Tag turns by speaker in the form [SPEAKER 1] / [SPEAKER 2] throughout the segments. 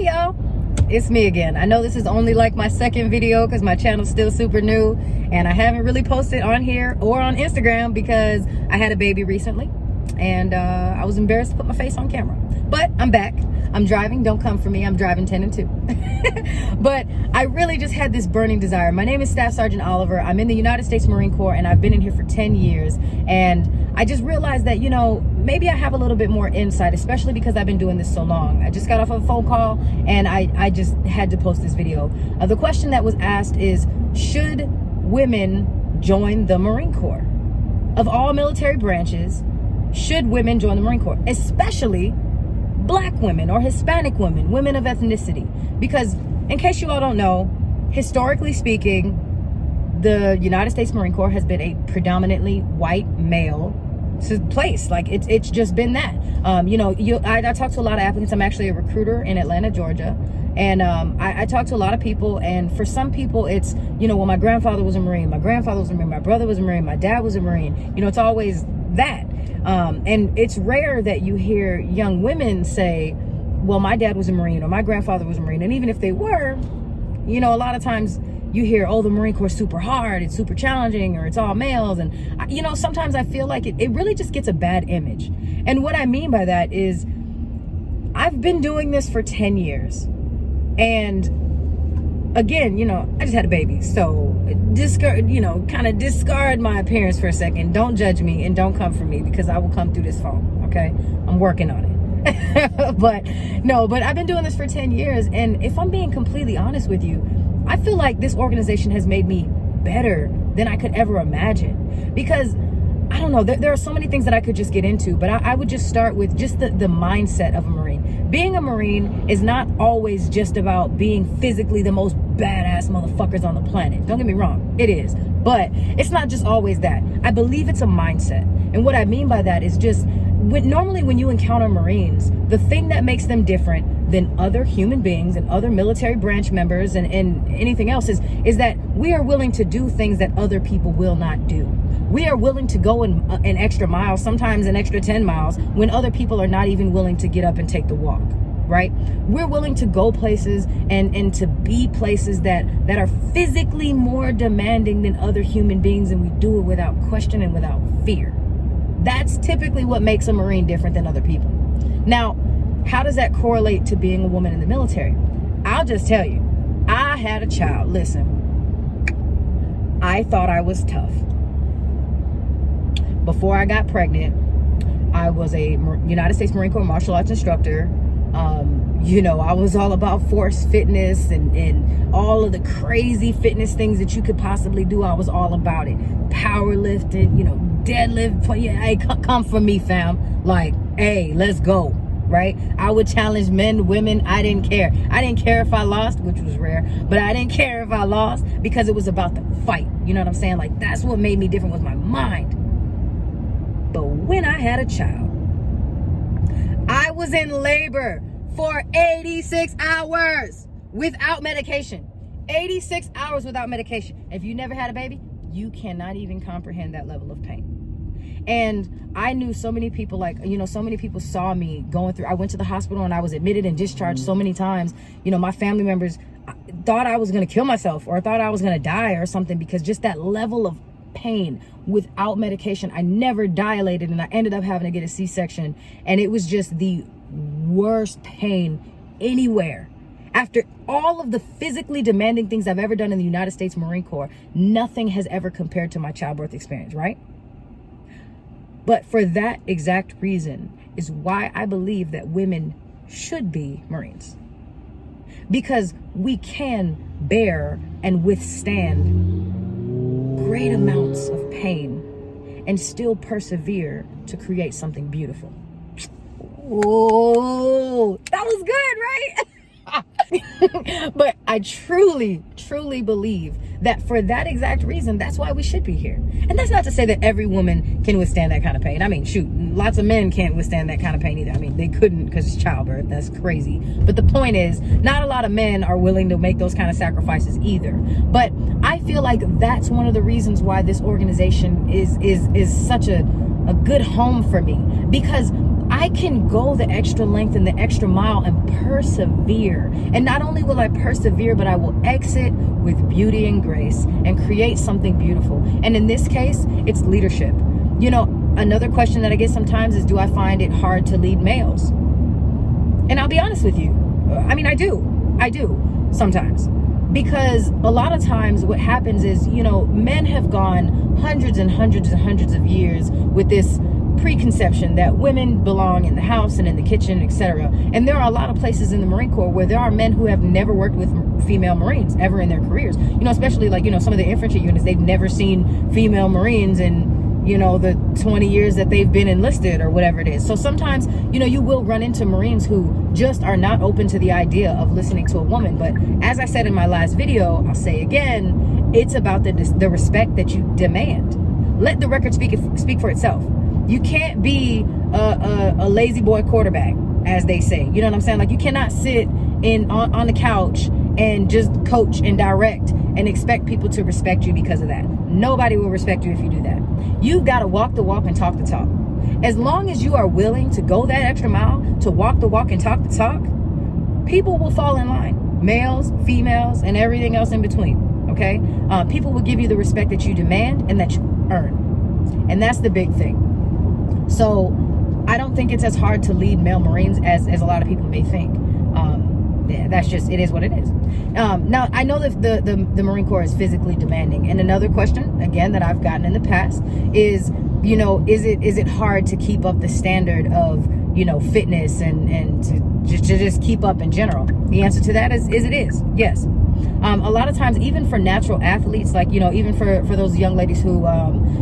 [SPEAKER 1] Hey y'all, it's me again. I know this is only like my second video because my channel's still super new and I haven't really posted on here or on Instagram because I had a baby recently and I was embarrassed to put my face on camera. But I'm back. I'm driving. Don't come for me. I'm driving 10 and 2. But I really just had this burning desire. My name is Staff Sergeant Oliver. I'm in the United States Marine Corps and I've been in here for 10 years. And I just realized that, maybe I have a little bit more insight, especially because I've been doing this so long. I just got off of a phone call and I just had to post this video. The question that was asked is, should women join the Marine Corps? Of all military branches, should women join the Marine Corps? Especially Black women or Hispanic women, women of ethnicity. Because in case you all don't know, historically speaking, the United States Marine Corps has been a predominantly white male place. Like it's just been that. I talk to a lot of applicants. I'm actually a recruiter in Atlanta, Georgia. And I talk to a lot of people, and for some people it's, well, my grandfather was a Marine, my grandfather was a Marine, my brother was a Marine, my dad was a Marine. It's always that. And it's rare that you hear young women say, well, my dad was a Marine or my grandfather was a Marine. And even if they were, a lot of times you hear, oh, the Marine Corps is super hard, it's super challenging, or it's all males. And, sometimes I feel like it really just gets a bad image. And what I mean by that is I've been doing this for 10 years. And again, I just had a baby. So kind of discard my appearance for a second. Don't judge me and don't come for me because I will come through this phone. Okay. I'm working on it. but I've been doing this for 10 years. And if I'm being completely honest with you, I feel like this organization has made me better than I could ever imagine. Because I don't know, there are so many things that I could just get into, but I would just start with just the mindset of a Marine. Being a Marine is not always just about being physically the most badass motherfuckers on the planet. Don't get me wrong, it is. But it's not just always that. I believe it's a mindset. And what I mean by that is just, normally when you encounter Marines, the thing that makes them different than other human beings and other military branch members and anything else is that we are willing to do things that other people will not do. We are willing to go an extra mile, sometimes an extra 10 miles, when other people are not even willing to get up and take the walk, right? We're willing to go places and to be places that are physically more demanding than other human beings, and we do it without question and without fear. That's typically what makes a Marine different than other people. Now, how does that correlate to being a woman in the military? I'll just tell you, I had a child. Listen, I thought I was tough. Before I got pregnant, I was a United States Marine Corps martial arts instructor. I was all about force fitness and all of the crazy fitness things that you could possibly do. I was all about it. Powerlifting, deadlift. Hey, come for me, fam. Like, hey, let's go. Right? I would challenge men, women. I didn't care. I didn't care if I lost, which was rare, but I didn't care if I lost because it was about the fight. You know what I'm saying? Like, that's what made me different, was my mind. But when I had a child, I was in labor for 86 hours without medication. 86 hours without medication. If you never had a baby, you cannot even comprehend that level of pain. And I knew so many people, so many people saw me going through. I went to the hospital and I was admitted and discharged so many times. My family members thought I was going to kill myself or thought I was going to die or something, because just that level of pain without medication. I never dilated and I ended up having to get a C-section, and it was just the worst pain anywhere. After all of the physically demanding things I've ever done in the United States Marine Corps, nothing has ever compared to my childbirth experience, right? But for that exact reason is why I believe that women should be Marines. Because we can bear and withstand great amounts of pain and still persevere to create something beautiful. Oh, that was good, right? But I truly believe that for that exact reason, that's why we should be here. And that's not to say that every woman can withstand that kind of pain. I mean, shoot, lots of men can't withstand that kind of pain either. I mean, they couldn't because it's childbirth. That's crazy. But the point is, not a lot of men are willing to make those kind of sacrifices either. But I feel like that's one of the reasons why this organization is such a good home for me, because I can go the extra length and the extra mile and persevere. And not only will I persevere, but I will exit with beauty and grace and create something beautiful. And in this case, it's leadership. You know, another question that I get sometimes is, do I find it hard to lead males? And I'll be honest with you. I mean, I do sometimes. Because a lot of times what happens is, you know, men have gone hundreds and hundreds and hundreds of years with this preconception that women belong in the house and in the kitchen, etc. And there are a lot of places in the Marine Corps where there are men who have never worked with female Marines ever in their careers. You know, especially like, you know, some of the infantry units, they've never seen female Marines in, you know, the 20 years that they've been enlisted or whatever it is. So sometimes, you know, you will run into Marines who just are not open to the idea of listening to a woman. But as I said in my last video, I'll say again, it's about the respect that you demand. Let the record speak for itself. You can't be a lazy boy quarterback, as they say. You know what I'm saying? Like, you cannot sit on the couch and just coach and direct and expect people to respect you because of that. Nobody will respect you if you do that. You've got to walk the walk and talk the talk. As long as you are willing to go that extra mile, to walk the walk and talk the talk, people will fall in line. Males, females, and everything else in between. Okay? People will give you the respect that you demand and that you earn. And that's the big thing. So I don't think it's as hard to lead male Marines as a lot of people may think. That's just, it is what it is. Now, I know that the Marine Corps is physically demanding. And another question, again, that I've gotten in the past is, you know, is it hard to keep up the standard of, you know, fitness and to just keep up in general? The answer to that is it is. Yes. A lot of times, even for natural athletes, like, you know, even for those young ladies who,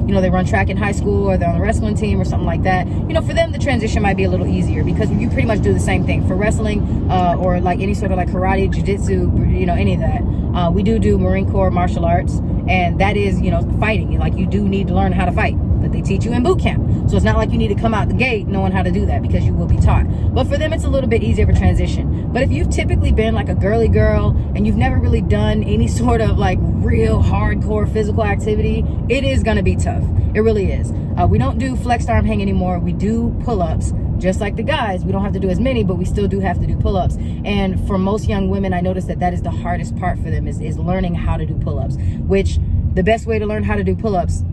[SPEAKER 1] you know, they run track in high school or they're on the wrestling team or something like that, you know, for them, the transition might be a little easier because you pretty much do the same thing. For wrestling or like any sort of like karate, jiu-jitsu, you know, any of that, we do Marine Corps martial arts, and that is, you know, fighting. Like, you do need to learn how to fight, but they teach you in boot camp. So it's not like you need to come out the gate knowing how to do that, because you will be taught. But for them, it's a little bit easier of a transition. But if you've typically been like a girly girl and you've never really done any sort of like real hardcore physical activity, it is going to be tough. It really is. We don't do flexed arm hang anymore. We do pull-ups. Just like the guys, we don't have to do as many, but we still do have to do pull-ups. And for most young women, I noticed that is the hardest part for them is learning how to do pull-ups, which the best way to learn how to do pull-ups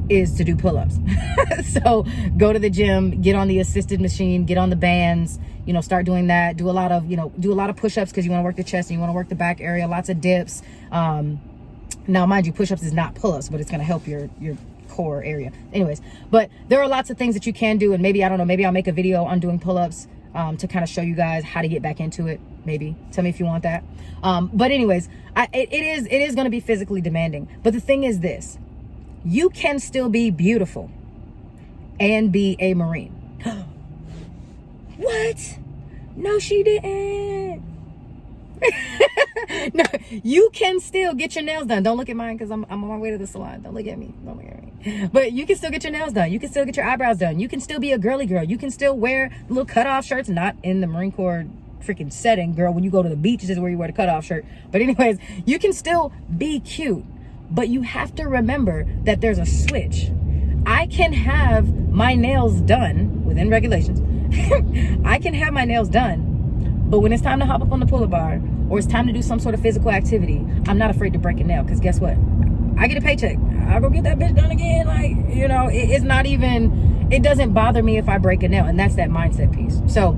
[SPEAKER 1] is to do pull-ups. So go to the gym, get on the assisted machine, get on the bands, you know, start doing that. Do a lot of push-ups because you want to work the chest and you want to work the back area, lots of dips. Now, mind you, push-ups is not pull-ups, but it's going to help your core area. Anyways, but there are lots of things that you can do, and maybe, I don't know, maybe I'll make a video on doing pull-ups to kind of show you guys how to get back into it. Maybe tell me if you want that. But anyways, it is going to be physically demanding. But the thing is this: you can still be beautiful and be a Marine. What? No, she didn't. No, you can still get your nails done. Don't look at mine because I'm on my way to the salon. Don't look at me. Don't look at me. But you can still get your nails done. You can still get your eyebrows done. You can still be a girly girl. You can still wear little cutoff shirts, not in the Marine Corps freaking setting, girl. When you go to the beach, this is where you wear the cutoff shirt. But anyways, you can still be cute. But you have to remember that there's a switch. I can have my nails done within regulations. I can have my nails done. But when it's time to hop up on the pull-up bar or it's time to do some sort of physical activity, I'm not afraid to break a nail, because guess what? I get a paycheck. I'll go get that bitch done again. Like, you know, it's not even, it doesn't bother me if I break a nail. And that's that mindset piece. So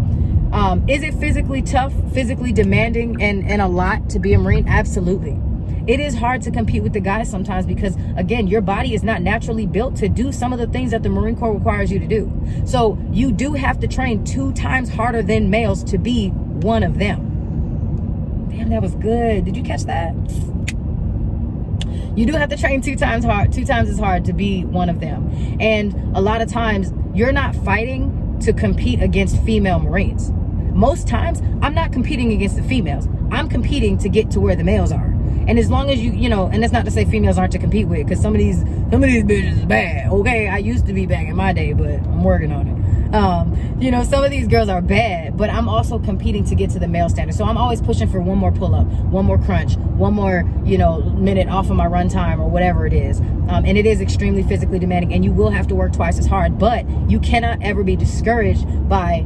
[SPEAKER 1] is it physically tough, physically demanding, and a lot to be a Marine? Absolutely. It is hard to compete with the guys sometimes because, again, your body is not naturally built to do some of the things that the Marine Corps requires you to do. So you do have to train 2 times harder than males to be one of them. Damn, that was good. Did you catch that? You do have to train 2 times as hard to be one of them. And a lot of times you're not fighting to compete against female Marines. Most times I'm not competing against the females. I'm competing to get to where the males are. And as long as you know, and that's not to say females aren't to compete with, because some of these bitches is bad. Okay, I used to be back in my day, but I'm working on Some of these girls are bad, but I'm also competing to get to the male standard. So I'm always pushing for one more pull-up, one more crunch, one more, minute off of my run time or whatever it is. And it is extremely physically demanding, and you will have to work twice as hard, but you cannot ever be discouraged by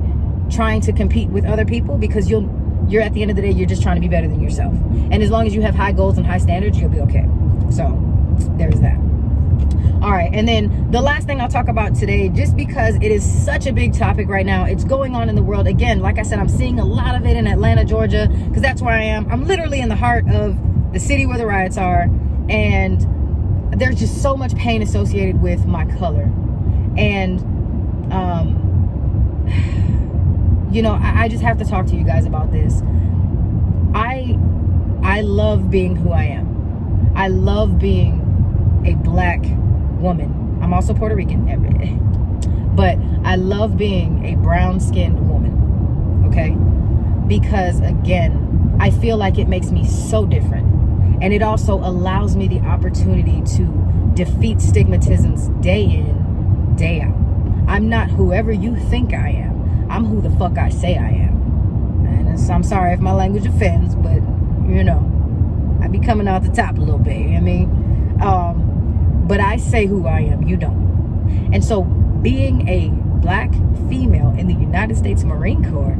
[SPEAKER 1] trying to compete with other people, because you're at the end of the day, you're just trying to be better than yourself. And as long as you have high goals and high standards, you'll be okay. So there's that. All right, and then the last thing I'll talk about today, just because it is such a big topic right now, it's going on in the world. Again, like I said, I'm seeing a lot of it in Atlanta, Georgia, because that's where I am. I'm literally in the heart of the city where the riots are, and there's just so much pain associated with my color. And, I just have to talk to you guys about this. I love being who I am. I love being a black woman. I'm also Puerto Rican, but I love being a brown-skinned woman, okay? Because again, I feel like it makes me so different, and it also allows me the opportunity to defeat stigmatisms day in, day out. I'm not whoever you think I am. I'm who the fuck I say I am. And I'm sorry if my language offends, but I be coming out the top a little bit. But I say who I am, you don't. And so being a black female in the United States Marine Corps,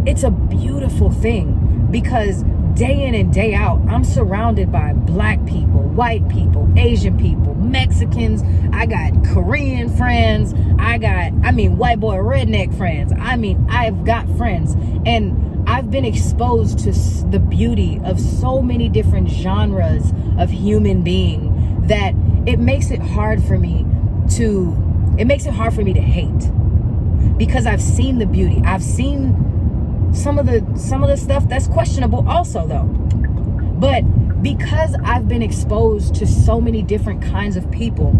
[SPEAKER 1] it's a beautiful thing, because day in and day out, I'm surrounded by black people, white people, Asian people, Mexicans. I got Korean friends. White boy redneck friends. I've got friends, and I've been exposed to the beauty of so many different genres of human being that it makes it hard for me to hate, because I've seen the beauty. I've seen some of the stuff that's questionable also, though. But because I've been exposed to so many different kinds of people,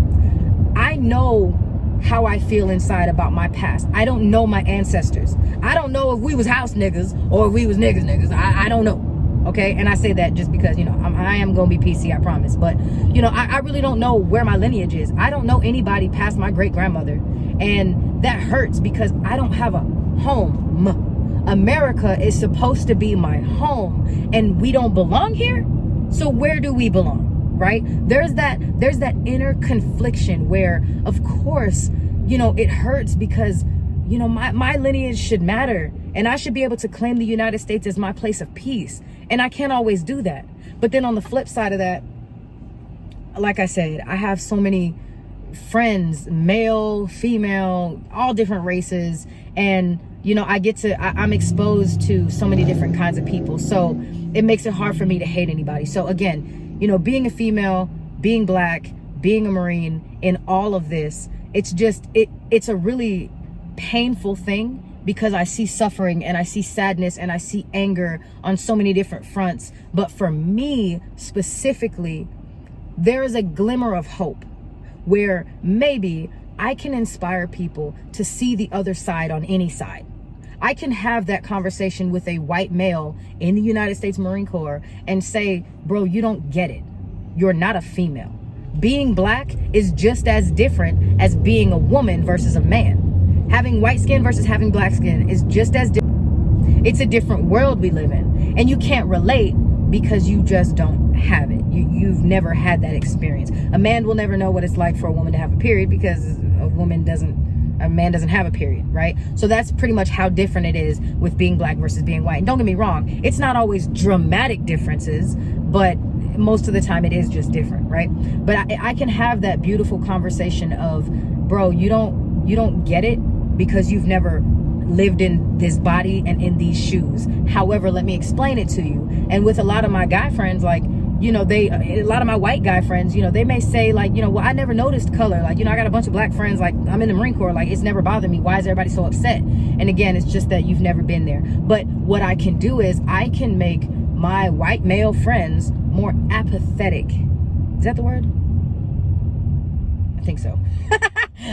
[SPEAKER 1] I know how I feel inside about my past. I don't know my ancestors. I don't know if we was house niggas or if we was niggas. I don't know. Okay, and I say that just because I am gonna be PC, I promise. But I really don't know where my lineage is. I don't know anybody past my great grandmother, and that hurts because I don't have a home. America is supposed to be my home, and we don't belong here. So where do we belong? Right? There's that inner confliction where, of course, it hurts because my lineage should matter, and I should be able to claim the United States as my place of peace. And I can't always do that. But then on the flip side of that, like I said, I have so many friends, male, female, all different races. And, I'm exposed to so many different kinds of people. So it makes it hard for me to hate anybody. So again, being a female, being black, being a Marine, in all of this, it's a really painful thing, because I see suffering and I see sadness and I see anger on so many different fronts. But for me specifically, there is a glimmer of hope where maybe I can inspire people to see the other side on any side. I can have that conversation with a white male in the United States Marine Corps and say, bro, you don't get it. You're not a female. Being black is just as different as being a woman versus a man. Having white skin versus having black skin is just as different. It's a different world we live in. And you can't relate because you just don't have it. You've never had that experience. A man will never know what it's like for a woman to have a period, because a man doesn't have a period, right? So that's pretty much how different it is with being black versus being white. And don't get me wrong, it's not always dramatic differences, but most of the time it is just different, right? But I can have that beautiful conversation of, bro, you don't get it because you've never lived in this body and in these shoes. However, let me explain it to you. And with a lot of my guy friends, like, a lot of my white guy friends, they may say like, well, I never noticed color. Like, I got a bunch of black friends, like I'm in the Marine Corps, like it's never bothered me. Why is everybody so upset? And again, it's just that you've never been there. But what I can do is I can make my white male friends more apathetic. Is that the word? I think so.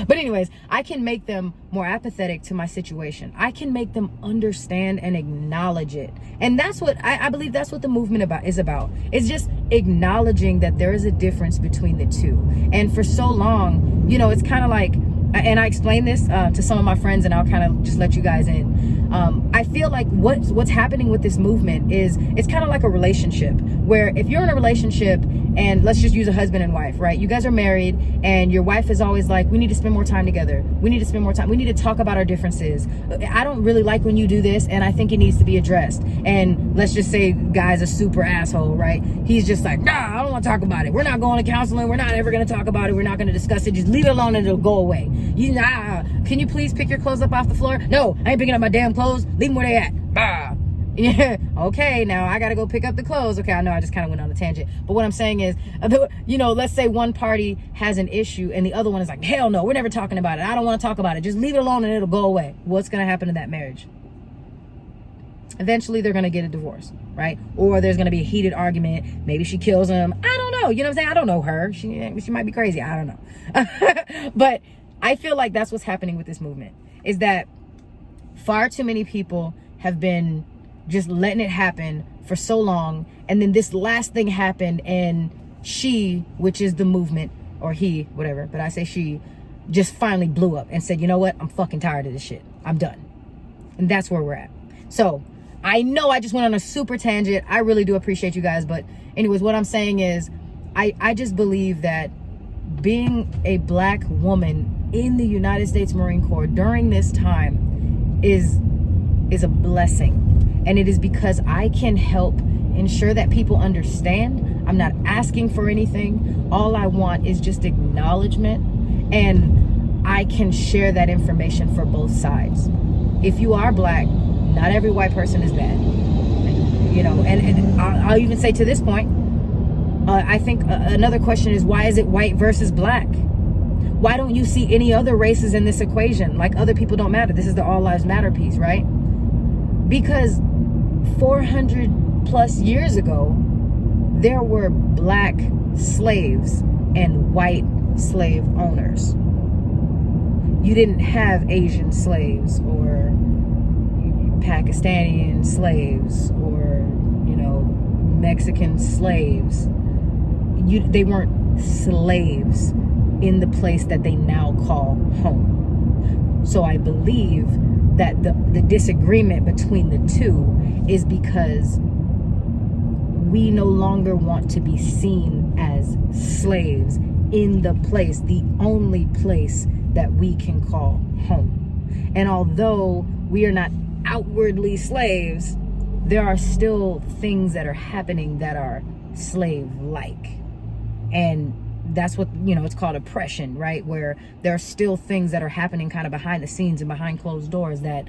[SPEAKER 1] But anyways, I can make them more apathetic to my situation. I can make them understand and acknowledge it. And that's what I believe that's what the movement is about. It's just acknowledging that there is a difference between the two. And for so long, it's kind of like and I explained this to some of my friends, and I'll kind of just let you guys in. I feel like what's happening with this movement is it's kind of like a relationship where if you're in a relationship, and let's just use a husband and wife, right? You guys are married and your wife is always like, we need to spend more time together. We need to spend more time. We need to talk about our differences. I don't really like when you do this, and I think it needs to be addressed. And let's just say guy's a super asshole, right? He's just like, nah, I don't want to talk about it. We're not going to counseling. We're not ever going to talk about it. We're not going to discuss it. Just leave it alone and it'll go away. Can you please pick your clothes up off the floor? No, I ain't picking up my damn clothes. Leave them where they at. Bah. Yeah, okay, now I gotta go pick up the clothes. Okay, I know I just kind of went on a tangent, but what I'm saying is, let's say one party has an issue and the other one is like, hell no, we're never talking about it. I don't want to talk about it. Just leave it alone and it'll go away. What's gonna happen to that marriage? Eventually they're gonna get a divorce, right? Or there's gonna be a heated argument. Maybe she kills him. I don't know. You know what I'm saying? I don't know her. She might be crazy. I don't know. But I feel like that's what's happening with this movement, is that far too many people have been just letting it happen for so long, and then this last thing happened, and she, which is the movement, or he, whatever, but I say she, just finally blew up and said, you know what, I'm fucking tired of this shit. I'm done. And that's where we're at. So I know I just went on a super tangent. I really do appreciate you guys, but anyways, what I'm saying is I just believe that being a Black woman in the United States Marine Corps during this time is a blessing. And it is because I can help ensure that people understand. I'm not asking for anything. All I want is just acknowledgement. And I can share that information for both sides. If you are Black, not every white person is bad. And I'll even say to this point, I think another question is, why is it white versus Black? Why don't you see any other races in this equation? Like, other people don't matter. This is the All Lives Matter piece, right? Because 400 plus years ago, there were Black slaves and white slave owners. You didn't have Asian slaves or Pakistani slaves or, Mexican slaves. They weren't slaves in the place that they now call home. So I believe that the disagreement between the two is because we no longer want to be seen as slaves in the only place that we can call home. And although we are not outwardly slaves, there are still things that are happening that are slave-like. And that's what, it's called oppression, right? Where there are still things that are happening kind of behind the scenes and behind closed doors that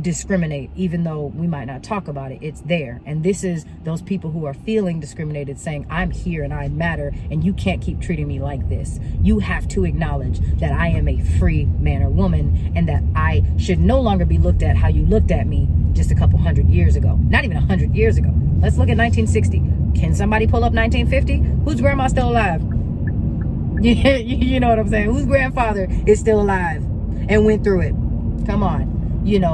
[SPEAKER 1] discriminate, even though we might not talk about it. It's there. And this is those people who are feeling discriminated, saying, I'm here and I matter, and you can't keep treating me like this. You have to acknowledge that I am a free man or woman, and that I should no longer be looked at how you looked at me just a couple hundred years ago. Not even 100 years ago. Let's look at 1960. Can somebody pull up 1950? Whose grandma still alive? You know what I'm saying? Whose grandfather is still alive and went through it? Come on.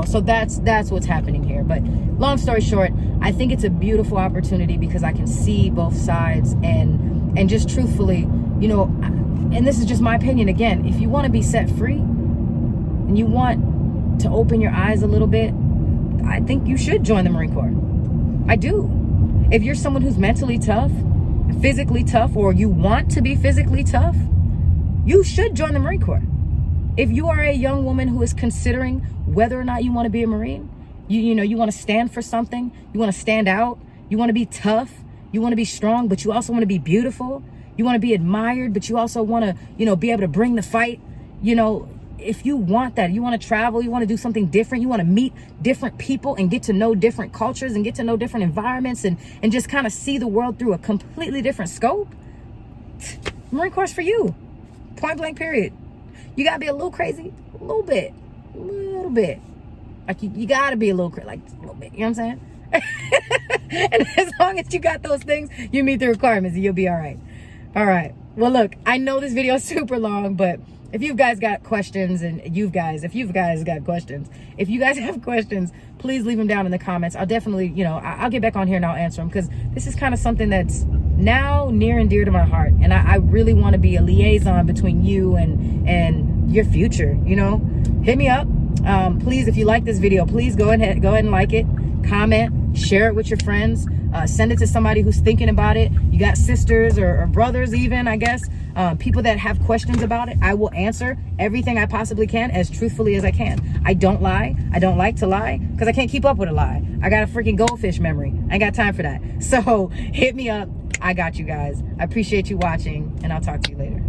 [SPEAKER 1] So that's what's happening here. But long story short, I think it's a beautiful opportunity because I can see both sides, and just truthfully, and this is just my opinion again, if you want to be set free and you want to open your eyes a little bit, I think you should join the Marine Corps. I do. If you're someone who's mentally tough, physically tough, or you want to be physically tough, you should join the Marine Corps. If you are a young woman who is considering whether or not you want to be a Marine, you want to stand for something, you want to stand out, you want to be tough, you want to be strong, but you also want to be beautiful, you want to be admired, but you also want to, be able to bring the fight. If you want that, you want to travel, you want to do something different, you want to meet different people and get to know different cultures and get to know different environments and just kind of see the world through a completely different scope, Marine Corps is for you. Point blank, period. You got to be a little crazy, a little bit. Like you got to be a little crazy, like a little bit, you know what I'm saying? And as long as you got those things, you meet the requirements and you'll be all right. All right. Well, look, I know this video is super long, but if you guys got questions, if you guys have questions, please leave them down in the comments. I'll definitely, I'll get back on here and I'll answer them, because this is kind of something that's now near and dear to my heart. And I really want to be a liaison between you and your future, you know. Hit me up. Please, if you like this video, please go ahead and like it, comment, share it with your friends, send it to somebody who's thinking about it. You got sisters or brothers even, I guess, people that have questions about it. I will answer everything I possibly can as truthfully as I can. I don't lie. I don't like to lie because I can't keep up with a lie. I got a freaking goldfish memory. I ain't got time for that. So hit me up. I got you guys. I appreciate you watching, and I'll talk to you later.